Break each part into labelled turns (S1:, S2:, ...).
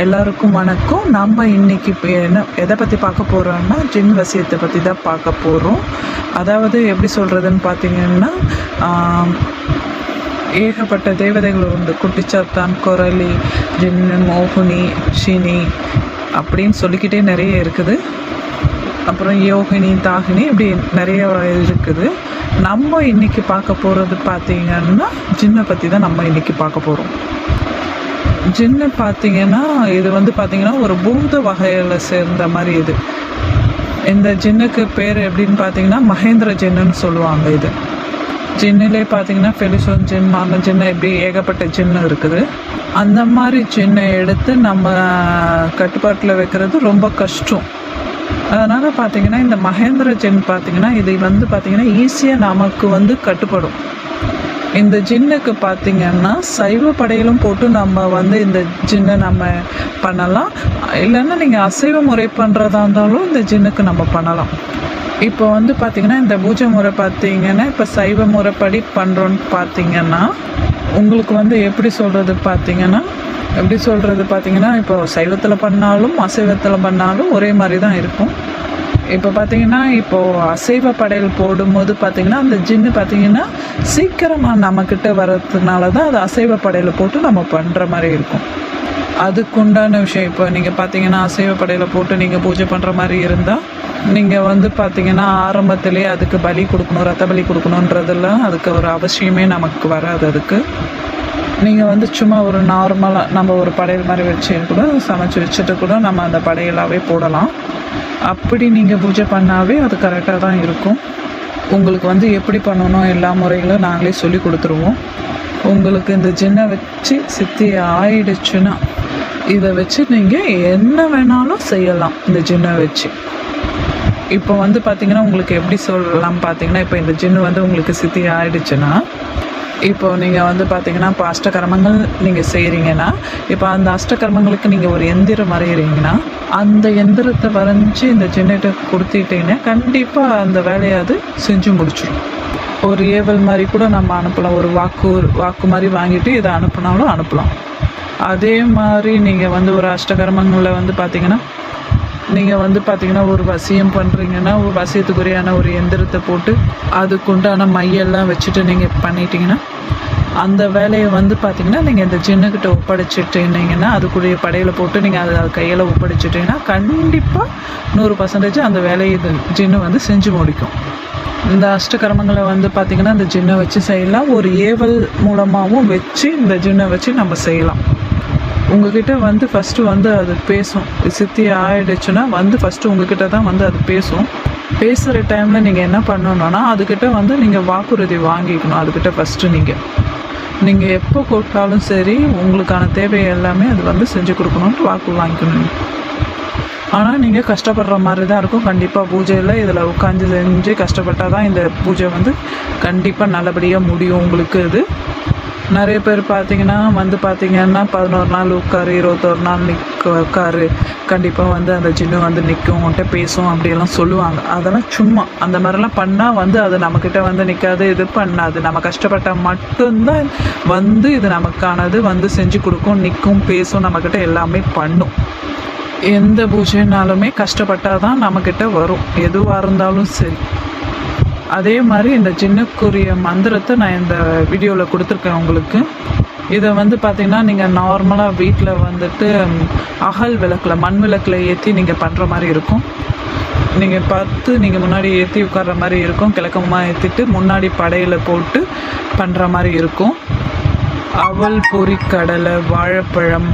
S1: எல்லாருக்கும் வணக்கம். நம்ம இன்னைக்கு இப்போ எதை பற்றி பார்க்க போகிறோம்னா ஜின் வசியத்தை பற்றி தான் பார்க்க போகிறோம். அதாவது எப்படி சொல்கிறதுன்னு பார்த்தீங்கன்னா, ஏகப்பட்ட தேவதைகள் உண்டு. குட்டிச்சாத்தான், குரலி, ஜின்னு, மோகினி, ஷினி அப்படின்னு சொல்லிக்கிட்டே நிறைய இருக்குது. அப்புறம் யோகினி, தாகினி இப்படி நிறைய இருக்குது. நம்ம இன்னைக்கு பார்க்க போகிறது பார்த்தீங்கன்னா ஜின்னை பற்றி தான் நம்ம இன்னைக்கு பார்க்க போகிறோம். ஜின்னு பார்த்தீங்கன்னா இது பார்த்தீங்கன்னா ஒரு பூத வகையில் சேர்ந்த மாதிரி இது. இந்த ஜின்னுக்கு பேர் எப்படின்னு பார்த்தீங்கன்னா மகேந்திர ஜின்னுன்னு சொல்லுவாங்க. இது ஜின்னிலே பார்த்தீங்கன்னா ஃபெலிசோன் ஜின், மாமன் ஜின்னு இப்படி ஏகப்பட்ட ஜின்னு இருக்குது. அந்த மாதிரி ஜின்னை எடுத்து நம்ம கட்டுப்பாட்டில் வைக்கிறது ரொம்ப கஷ்டம். அதனால் பார்த்தீங்கன்னா இந்த மகேந்திர ஜின் பார்த்தீங்கன்னா இது பார்த்தீங்கன்னா ஈஸியாக நமக்கு கட்டுப்படும். இந்த ஜின்னுக்கு பார்த்தீங்கன்னா சைவ படையிலும் போட்டு நம்ம இந்த ஜின்னை நம்ம பண்ணலாம். இல்லைன்னா நீங்கள் அசைவ முறை பண்ணுறதா இருந்தாலும் இந்த ஜின்னுக்கு நம்ம பண்ணலாம். இப்போ பார்த்தீங்கன்னா இந்த பூஜை முறை பார்த்தீங்கன்னா இப்போ சைவ முறைப்படி பண்ணுறோன்னு பார்த்தீங்கன்னா உங்களுக்கு எப்படி சொல்கிறது பார்த்தீங்கன்னா இப்போ சைவத்தில் பண்ணாலும் அசைவத்தில் பண்ணாலும் ஒரே மாதிரி தான் இருக்கும். இப்போ பார்த்தீங்கன்னா இப்போது அசைவ படையல் போடும்போது பார்த்தீங்கன்னா அந்த ஜின்னு பார்த்தீங்கன்னா சீக்கிரமாக நம்மக்கிட்ட வர்றதுனால தான் அது அசைவ படையல் போட்டு நம்ம பண்ணுற மாதிரி இருக்கும். அதுக்குண்டான விஷயம் இப்போ நீங்கள் பார்த்தீங்கன்னா அசைவ படையலை போட்டு நீங்கள் பூஜை பண்ணுற மாதிரி இருந்தால் நீங்கள் பார்த்தீங்கன்னா ஆரம்பத்திலே அதுக்கு பலி கொடுக்கணும், ரத்த பலி கொடுக்கணுன்றதெல்லாம் அதுக்கு ஒரு அவசியமே நமக்கு வராது. அதுக்கு நீங்கள் சும்மா ஒரு நார்மலாக நம்ம ஒரு படையல் மாதிரி வச்சு கூட சமைச்சு வச்சுட்டு கூட நம்ம அந்த படையலாகவே போடலாம். அப்படி நீங்கள் பூஜை பண்ணாவே அது கரெக்டாக தான் இருக்கும். உங்களுக்கு எப்படி பண்ணணும் எல்லா முறைகளும் நாங்களே சொல்லி கொடுத்துருவோம். உங்களுக்கு இந்த ஜின்னை வச்சு சித்தி ஆயிடுச்சுன்னா இதை வச்சு நீங்கள் என்ன வேணாலும் செய்யலாம். இந்த ஜின்னை வச்சு இப்போ பார்த்தீங்கன்னா உங்களுக்கு எப்படி சொல்லலாம் பார்த்தீங்கன்னா, இப்போ இந்த ஜின்னு உங்களுக்கு சித்தி ஆயிடுச்சுன்னா இப்போ நீங்கள் பார்த்தீங்கன்னா இப்போ அஷ்டகர்மங்கள் நீங்கள் செய்கிறீங்கன்னா இப்போ அந்த அஷ்டகர்மங்களுக்கு நீங்கள் ஒரு எந்திரம் வரைகிறீங்கன்னா அந்த எந்திரத்தை வரைஞ்சி இந்த ஜென்ரேட்டர் கொடுத்துட்டீங்கன்னா கண்டிப்பாக அந்த வேலையை அது செஞ்சு முடிச்சிடும். ஒரு ஏவல் மாதிரி கூட நம்ம அனுப்பலாம். ஒரு வாக்கு மாதிரி வாங்கிட்டு இதை அனுப்புனாலும் அனுப்பலாம். அதே மாதிரி நீங்கள் ஒரு அஷ்டகர்மங்களில் பார்த்தீங்கன்னா நீங்கள் பார்த்தீங்கன்னா ஒரு வசியம் பண்ணுறீங்கன்னா ஒரு வசியத்துக்குரியான ஒரு எந்திரத்தை போட்டு அதுக்குண்டான மையெல்லாம் வச்சுட்டு நீங்கள் பண்ணிட்டீங்கன்னா அந்த வேலையை பார்த்தீங்கன்னா நீங்கள் இந்த ஜின்னுக்கிட்ட ஒப்படைச்சிட்டீங்கன்னா அதுக்குரிய படையில் போட்டு நீங்கள் அதை கையில் ஒப்படைச்சிட்டிங்கன்னா கண்டிப்பாக 100% அந்த வேலையை இது ஜின்னு செஞ்சு முடிக்கும். இந்த அஷ்டகர்மங்களை பார்த்தீங்கன்னா இந்த ஜின்னை வச்சு செய்யலாம். ஒரு ஏவல் மூலமாகவும் வச்சு இந்த ஜின்னை வச்சு நம்ம செய்யலாம். உங்ககிட்ட ஃபஸ்ட்டு அது பேசும். சித்தி ஆயிடுச்சுன்னா ஃபஸ்ட்டு உங்ககிட்ட தான் அது பேசும். பேசுகிற டைமில் நீங்கள் என்ன பண்ணணுன்னா அதுக்கிட்ட நீங்கள் வாக்குறுதி வாங்கிக்கணும். அதுக்கிட்ட ஃபஸ்ட்டு நீங்கள் எப்போ கூப்பிட்டாலும் சரி உங்களுக்கான தேவையை எல்லாமே அது செஞ்சு கொடுக்கணுன்ட்டு வாக்கு வாங்கிக்கணும். ஆனால் நீங்கள் கஷ்டப்படுற மாதிரி தான் இருக்கும். கண்டிப்பாக பூஜையில் இதில் உட்காந்து செஞ்சு கஷ்டப்பட்டால் தான் இந்த பூஜை கண்டிப்பாக நல்லபடியாக முடியும். உங்களுக்கு இது நிறைய பேர் பார்த்தீங்கன்னா பார்த்தீங்கன்னா 11 நாள் உட்காரு, 21 நாள் உட்காரு, கண்டிப்பாக அந்த ஜின்னு நிற்கும், உன்கிட்ட பேசும் அப்படியெல்லாம் சொல்லுவாங்க. அதெல்லாம் சும்மா அந்த மாதிரிலாம் பண்ணால் அது நம்மக்கிட்ட நிற்காது, இது பண்ணாது. நம்ம கஷ்டப்பட்டால் மட்டும்தான் இது நமக்கானது செஞ்சு கொடுக்கும், நிற்கும், பேசும், நம்மக்கிட்ட எல்லாமே பண்ணும். எந்த பூஜைனாலுமே கஷ்டப்பட்டால் தான் நம்மக்கிட்ட வரும், எதுவாக இருந்தாலும் சரி. அதே மாதிரி இந்த ஜின்னுக்குரிய மந்திரத்தை நான் இந்த வீடியோவில் கொடுத்துருக்கேன் உங்களுக்கு. இதை பார்த்தீங்கன்னா நீங்கள் நார்மலாக வீட்டில் அகல் விளக்கில் மண் விளக்கில் ஏற்றி நீங்கள் பண்ணுற மாதிரி இருக்கும். நீங்கள் முன்னாடி ஏற்றி உட்கார்ற மாதிரி இருக்கும். கிழக்கமாக ஏற்றிட்டு முன்னாடி படையில் போட்டு பண்ணுற மாதிரி இருக்கும். அவல், பொரி, கடலை, வாழைப்பழம்,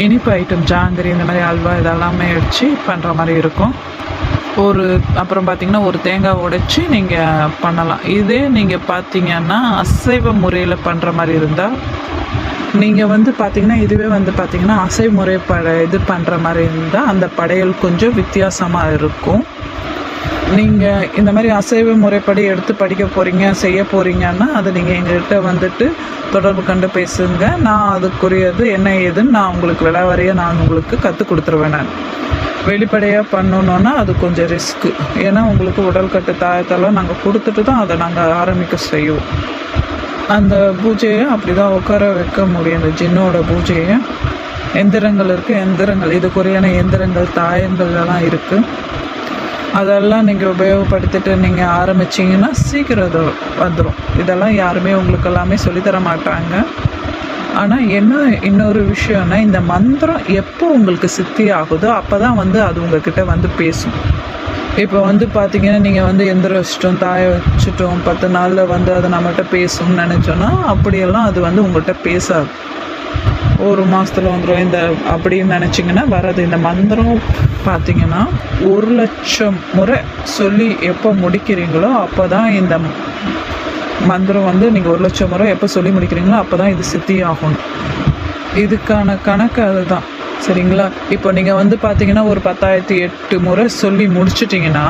S1: இனிப்பு ஐட்டம், ஜாங்கிரி, இந்த மாதிரி அல்வா இதெல்லாமே வச்சு பண்ணுற மாதிரி இருக்கும். அப்புறம் பார்த்தீங்கன்னா ஒரு தேங்காய் உடைச்சி நீங்கள் பண்ணலாம். இதே நீங்கள் பார்த்தீங்கன்னா அசைவ முறையில் பண்ணுற மாதிரி இருந்தால் நீங்கள் பார்த்தீங்கன்னா இதுவே பார்த்தீங்கன்னா அசைவ முறை இது பண்ணுற மாதிரி இருந்தால் அந்த படையல் கொஞ்சம் வித்தியாசமாக இருக்கும். நீங்கள் இந்த மாதிரி அசைவ முறைப்படி எடுத்து படிக்க போகிறீங்க, செய்ய போகிறீங்கன்னா அது நீங்கள் எங்கள்கிட்ட தொடர்பு கண்டு பேசுங்க. நான் அதுக்குரியது என்ன ஏதுன்னு நான் உங்களுக்கு விலாவரியாக நான் உங்களுக்கு கற்றுக் கொடுத்துருவேன். நான் வெளிப்படையாக பண்ணணுன்னா அது கொஞ்சம் ரிஸ்க்கு. ஏன்னா உங்களுக்கு உடல் கட்டு தாயத்தெல்லாம் நாங்கள் கொடுத்துட்டு தான் அதை நாங்கள் ஆரம்பிக்க செய்வோம். அந்த பூஜையை அப்படி தான் உட்கார வைக்க முடியும். அந்த ஜின்னோட பூஜையை எந்திரங்கள் இருக்குது. எந்திரங்கள் இதுக்குரியான எந்திரங்கள் தாயங்கள் எல்லாம் இருக்குது. அதெல்லாம் நீங்கள் உபயோகப்படுத்திட்டு நீங்கள் ஆரம்பிச்சிங்கன்னா சீக்கிரம் அது வந்துடும். இதெல்லாம் யாருமே உங்களுக்கு எல்லாமே சொல்லித்தர மாட்டாங்க. ஆனால் என்ன இன்னொரு விஷயம்னா, இந்த மந்திரம் எப்போ உங்களுக்கு சித்தி ஆகுதோ அப்போ தான் வந்து அது உங்ககிட்ட வந்து பேசும். இப்போ வந்து பார்த்தீங்கன்னா, நீங்கள் வந்து எந்திரம் வச்சிட்டோம், தாயை வச்சுட்டோம், 10 நாளில் வந்து அது நம்மகிட்ட பேசும்னு நினச்சோன்னா அப்படியெல்லாம் அது வந்து உங்கள்கிட்ட பேசாது. ஒரு மாதத்தில் வந்துடும் இந்த அப்படின்னு நினச்சிங்கன்னா வராது. இந்த மந்திரம் பார்த்தீங்கன்னா 1,00,000 முறை சொல்லி எப்போ முடிக்கிறீங்களோ அப்போ தான் இந்த மந்திரம் வந்து நீங்கள் 1,00,000 முறை எப்போ சொல்லி முடிக்கிறீங்களோ அப்போ தான் இது சித்தி ஆகணும். இதுக்கான கணக்கு அதுதான். சரிங்களா? இப்போ நீங்கள் வந்து பார்த்தீங்கன்னா ஒரு 10,008 முறை சொல்லி முடிச்சிட்டிங்கன்னா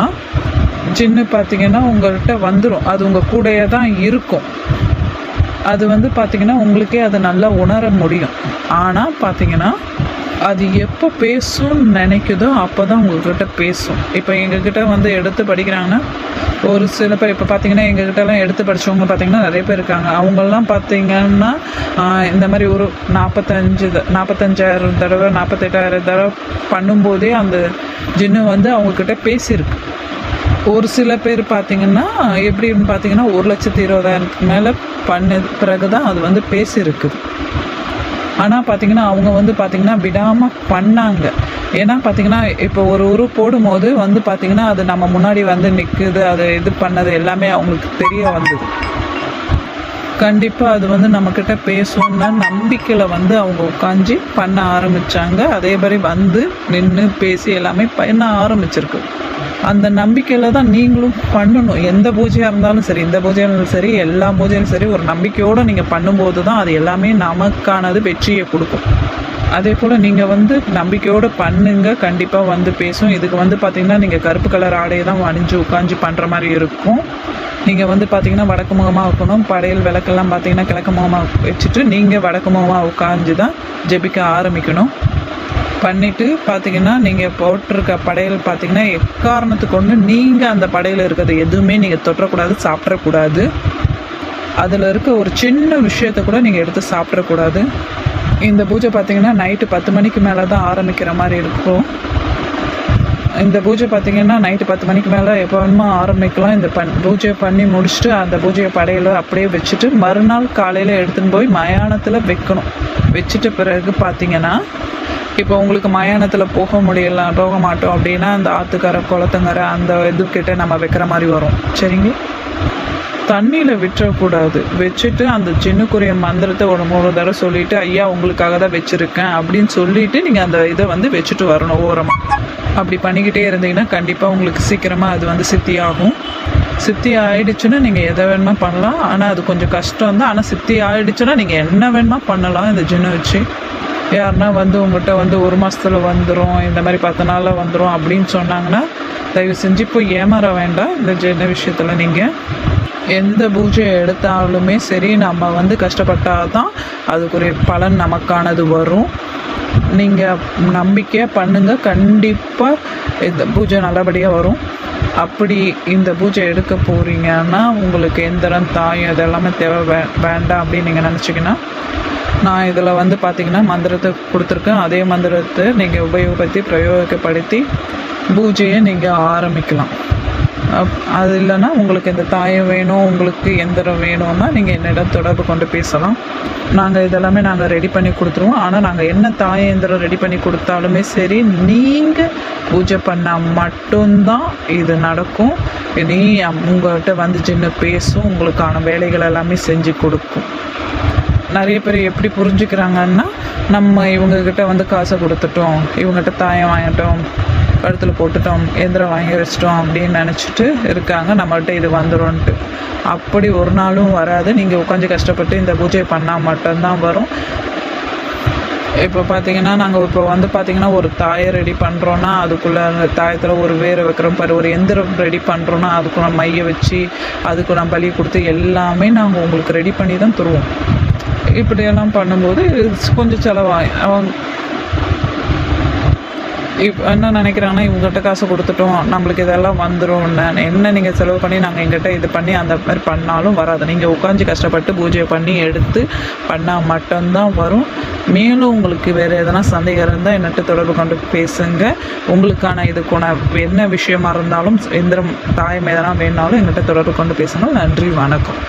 S1: ஜின்னு பார்த்தீங்கன்னா உங்கள்கிட்ட வந்துடும். அது உங்கள் கூடயே தான் இருக்கும். அது வந்து பார்த்தீங்கன்னா உங்களுக்கே அதை நல்லா உணர முடியும். ஆனால் பார்த்தீங்கன்னா அது எப்போ பேசும்னு நினைக்குதோ அப்போ தான் உங்கள்கிட்ட பேசும். இப்போ எங்ககிட்ட வந்து எடுத்து படிக்கிறாங்கன்னா ஒரு சில பேர் இப்போ பார்த்தீங்கன்னா எங்ககிட்டலாம் எடுத்து படித்தவங்க பார்த்தீங்கன்னா நிறைய பேர் இருக்காங்க. அவங்கெல்லாம் பார்த்தீங்கன்னா இந்த மாதிரி ஒரு 45,000 தடவை 48,000 தடவை பண்ணும்போதே அந்த ஜின்னு வந்து அவங்கக்கிட்ட பேசியிருக்கு. ஒரு சில பேர் பார்த்தீங்கன்னா எப்படின்னு பார்த்தீங்கன்னா 1,20,000 மேலே பண்ண பிறகு தான் அது வந்து பேசியிருக்குது. ஆனால் பார்த்தீங்கன்னா அவங்க வந்து பார்த்தீங்கன்னா விடாமல் பண்ணாங்க. ஏன்னா பார்த்தீங்கன்னா இப்போ ஒரு போடும்போது வந்து பார்த்தீங்கன்னா அது நம்ம முன்னாடி வந்து நிற்குது, அது இது பண்ணது எல்லாமே அவங்களுக்கு தெரிய வந்தது. கண்டிப்பாக அது வந்து நம்மக்கிட்ட பேசும்னா நம்பிக்கையில் வந்து அவங்க உட்காந்து பண்ண ஆரம்பித்தாங்க. அதே மாதிரி வந்து நின்று பேசி எல்லாமே பண்ண ஆரம்பிச்சிருக்கு. அந்த நம்பிக்கையில் தான் நீங்களும் பண்ணணும். எந்த பூஜையாக இருந்தாலும் சரி, இந்த பூஜையாக இருந்தாலும் சரி, எல்லா பூஜையும் சரி, ஒரு நம்பிக்கையோடு நீங்கள் பண்ணும்போது தான் அது எல்லாமே நமக்கானது வெற்றியை கொடுக்கும். அதே போல் நீங்கள் வந்து நம்பிக்கையோடு பண்ணுங்க, கண்டிப்பாக வந்து பேசும். இதுக்கு வந்து பார்த்திங்கன்னா நீங்கள் கருப்பு கலர் ஆடையை தான் அணிஞ்சு உட்காந்து பண்ணுற மாதிரி இருக்கும். நீங்கள் வந்து பார்த்திங்கன்னா வடக்கு முகமாக வைக்கணும். படையல் விளக்கெல்லாம் பார்த்திங்கன்னா கிழக்கு முகமாக வச்சுட்டு நீங்கள் வடக்கு முகமாக உட்காந்து தான் ஜெபிக்க ஆரம்பிக்கணும். பண்ணிவிட்டு பார்த்தீங்கன்னா நீங்கள் போட்டிருக்க படையல் பார்த்தீங்கன்னா எக்காரணத்துக்கு கொண்டு நீங்கள் அந்த படையில் இருக்கிறது எதுவுமே நீங்கள் தொட்டக்கூடாது, சாப்பிடக்கூடாது. அதில் இருக்க ஒரு சின்ன விஷயத்தை கூட நீங்கள் எடுத்து சாப்பிடக்கூடாது. இந்த பூஜை பார்த்தீங்கன்னா நைட்டு 10 மணிக்கு மேலே தான் ஆரம்பிக்கிற மாதிரி இருக்கும். இந்த பூஜை பார்த்தீங்கன்னா நைட்டு 10 மணிக்கு மேலே எப்போ வேணுமோ ஆரம்பிக்கலாம். இந்த பூஜையை பண்ணி முடிச்சுட்டு அந்த பூஜையை படையில் அப்படியே வச்சுட்டு மறுநாள் காலையில் எடுத்துன்னு போய் மயானத்தில் வைக்கணும். வச்சுட்ட பிறகு பார்த்தீங்கன்னா இப்போ உங்களுக்கு மயானத்தில் போக மாட்டோம் அப்படின்னா அந்த ஆற்றுக்கரை குளத்துங்கரை அந்த இதுக்கிட்ட நம்ம வைக்கிற மாதிரி வரும். சரிங்க? தண்ணியில் விட்டுறக்கூடாது. வச்சுட்டு அந்த ஜின்னுக்குரிய மந்திரத்தை ஒரு 3 தடவை சொல்லிவிட்டு ஐயா உங்களுக்காக தான் வச்சுருக்கேன் அப்படின்னு சொல்லிவிட்டு நீங்கள் அந்த இதை வந்து வச்சுட்டு வரணும் ஓரமாக. அப்படி பண்ணிக்கிட்டே இருந்தீங்கன்னா கண்டிப்பாக உங்களுக்கு சீக்கிரமாக அது வந்து சித்தி ஆகும். சித்தி ஆகிடுச்சுன்னா நீங்கள் எதை வேணுமா பண்ணலாம். ஆனால் அது கொஞ்சம் கஷ்டம் தான். ஆனால் சித்தி ஆகிடுச்சுன்னா நீங்கள் என்ன வேணுமா பண்ணலாம் இந்த ஜின்னை வச்சு. யாருன்னா வந்து உங்கள்கிட்ட வந்து 1 மாதத்தில் வந்துடும், இந்த மாதிரி 10 நாளில் வந்துடும் அப்படின்னு சொன்னாங்கன்னா தயவு செஞ்சு போய் ஏமாற வேண்டாம். இந்த ஜின்ன விஷயத்தில் நீங்கள் எந்த பூஜையை எடுத்தாலுமே சரி, நம்ம வந்து கஷ்டப்பட்டால் தான் அதுக்குரிய பலன் நமக்கானது வரும். நீங்கள் நம்பிக்கையாக பண்ணுங்கள், கண்டிப்பாக இந்த பூஜை நல்லபடியாக வரும். அப்படி இந்த பூஜை எடுக்க போகிறீங்கன்னா உங்களுக்கு எந்திரம் தாயம் இதெல்லாமே தேவை வேண்டாம் அப்படின்னு நீங்கள் நினச்சிங்கன்னா நான் இதில் வந்து பார்த்திங்கன்னா மந்திரத்தை கொடுத்துருக்கேன். அதே மந்திரத்தை நீங்கள் பிரயோகப்படுத்தி பூஜையை நீங்கள் ஆரம்பிக்கலாம். அது இல்லைன்னா உங்களுக்கு இந்த தாயம் வேணும், உங்களுக்கு எந்திரம் வேணும்னா நீங்கள் என்னிடம் தொடர்பு கொண்டு பேசலாம். நாங்கள் இதெல்லாமே ரெடி பண்ணி கொடுத்துருவோம். ஆனால் நாங்கள் என்ன தாய எந்திரம் ரெடி பண்ணி கொடுத்தாலுமே சரி, நீங்கள் பூஜை பண்ணால் மட்டும்தான் இது நடக்கும். நீ உங்கள்கிட்ட வந்து சின்ன பேசும், உங்களுக்கான வேலைகள் எல்லாமே செஞ்சு கொடுக்கும். நிறைய பேர் எப்படி புரிஞ்சுக்கிறாங்கன்னா, நம்ம இவங்கக்கிட்ட வந்து காசை கொடுத்துட்டோம், இவங்ககிட்ட தாயம் வாங்கிட்டோம், கழுத்தில் போட்டுட்டோம், எந்திரம் வாங்கி வச்சிட்டோம் அப்படின்னு நினச்சிட்டு இருக்காங்க, நம்மள்கிட்ட இது வந்துடும்ன்ட்டு. அப்படி ஒரு நாளும் வராது. நீங்கள் உட்காந்து கஷ்டப்பட்டு இந்த பூஜை பண்ணால் மட்டும்தான் வரும். இப்போ பார்த்தீங்கன்னா நாங்கள் இப்போ வந்து பார்த்தீங்கன்னா ஒரு தாயை ரெடி பண்ணுறோன்னா அதுக்குள்ளே அந்த தாயத்தில் ஒரு வேரை வைக்கிறோம் பாரு, ஒரு எந்திரம் ரெடி பண்ணுறோன்னா அதுக்குள்ள மைய வச்சு அதுக்கு நான் பலி கொடுத்து எல்லாமே நாங்கள் உங்களுக்கு ரெடி பண்ணி தான் தருவோம். இப்படியெல்லாம் பண்ணும்போது கொஞ்சம் செலவாகும். என்ன நினைக்கிறாங்கன்னா, இவங்ககிட்ட காசு கொடுத்துட்டோம், நம்மளுக்கு இதெல்லாம் வந்துடும், என்ன நீங்கள் செலவு பண்ணி நாங்கள் எங்கிட்ட இது பண்ணி அந்த மாதிரி பண்ணாலும் வராது. நீங்கள் உட்காந்து கஷ்டப்பட்டு பூஜை பண்ணி எடுத்து பண்ணால் மட்டும்தான் வரும். மேலும் உங்களுக்கு வேறு எதனா சந்தேகம் இருந்தால் என்னட்டு தொடர்பு கொண்டு பேசுங்க. உங்களுக்கான இதுக்கான என்ன விஷயமா இருந்தாலும் எந்திரம் தாயம் எதனா வேணாலும் எங்கிட்ட தொடர்பு கொண்டு பேசணும். நன்றி, வணக்கம்.